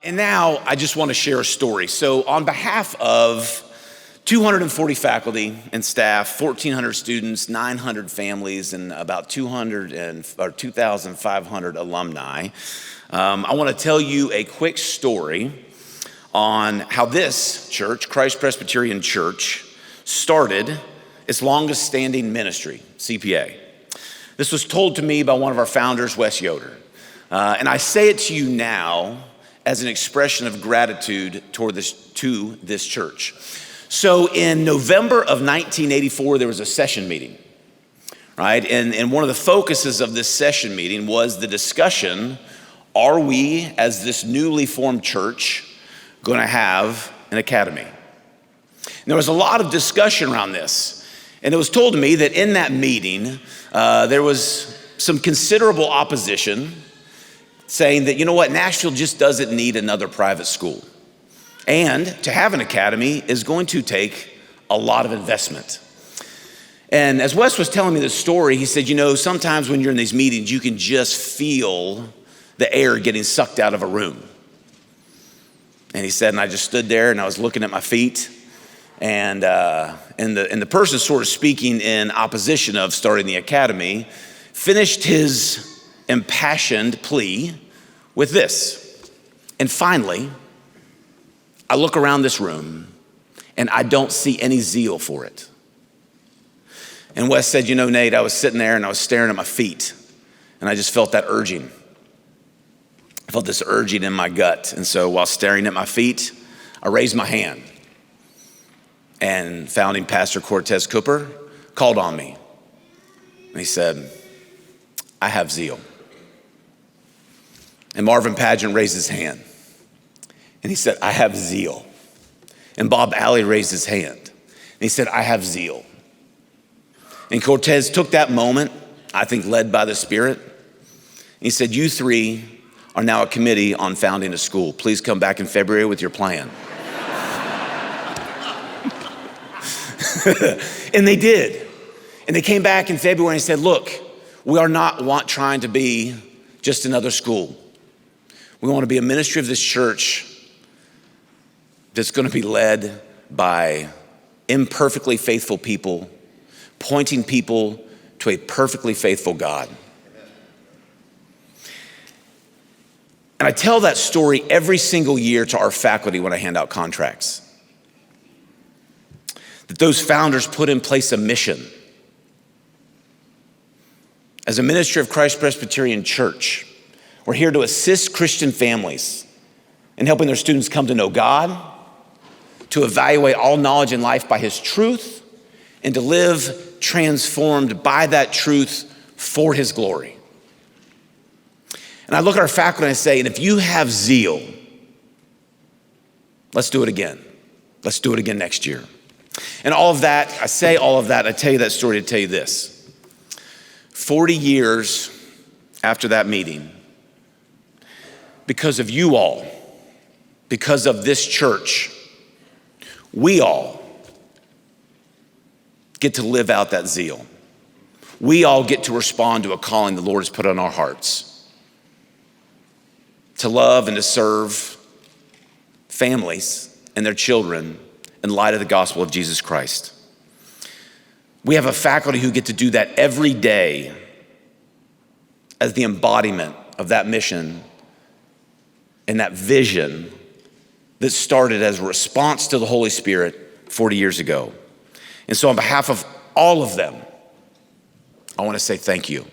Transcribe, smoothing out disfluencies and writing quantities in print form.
And now I just want to share a story. So on behalf of 240 faculty and staff, 1,400 students, 900 families, and about 2,500 alumni, I want to tell you a quick story on how this church, Christ Presbyterian Church, started its longest standing ministry, CPA. This was told to me by one of our founders, Wes Yoder. And I say it to you now as an expression of gratitude to this church. So in November of 1984, there was a session meeting, right? And one of the focuses of this session meeting was the discussion, are we, as this newly formed church, going to have an academy? And there was a lot of discussion around this. And it was told to me that in that meeting, there was some considerable opposition saying that, you know what, Nashville just doesn't need another private school. And to have an academy is going to take a lot of investment. And as Wes was telling me this story, he said, you know, sometimes when you're in these meetings, you can just feel the air getting sucked out of a room. And he said, and I just stood there and I was looking at my feet, and the person sort of speaking in opposition of starting the academy finished his impassioned plea with this. And finally, I look around this room and I don't see any zeal for it. And Wes said, you know, Nate, I was sitting there and I was staring at my feet and I just felt that urging. I felt this urging in my gut. And so while staring at my feet, I raised my hand, and founding pastor Cortez Cooper called on me. And he said, I have zeal. And Marvin Pageant raised his hand. And he said, I have zeal. And Bob Alley raised his hand. And he said, I have zeal. And Cortez took that moment, I think led by the Spirit. And he said, you three are now a committee on founding a school. Please come back in February with your plan. And they did. And they came back in February and said, look, we are not trying to be just another school. We want to be a ministry of this church that's going to be led by imperfectly faithful people, pointing people to a perfectly faithful God. And I tell that story every single year to our faculty when I hand out contracts. That those founders put in place a mission. As a ministry of Christ Presbyterian Church, we're here to assist Christian families in helping their students come to know God, to evaluate all knowledge in life by His truth, and to live transformed by that truth for His glory. And I look at our faculty and I say, and if you have zeal, let's do it again. Let's do it again next year. And all of that, I say all of that, I tell you that story to tell you this. 40 years after that meeting, because of you all, because of this church, we all get to live out that zeal. We all get to respond to a calling the Lord has put on our hearts to love and to serve families and their children in light of the gospel of Jesus Christ. We have a faculty who get to do that every day as the embodiment of that mission and that vision that started as a response to the Holy Spirit 40 years ago. And so on behalf of all of them, I want to say thank you.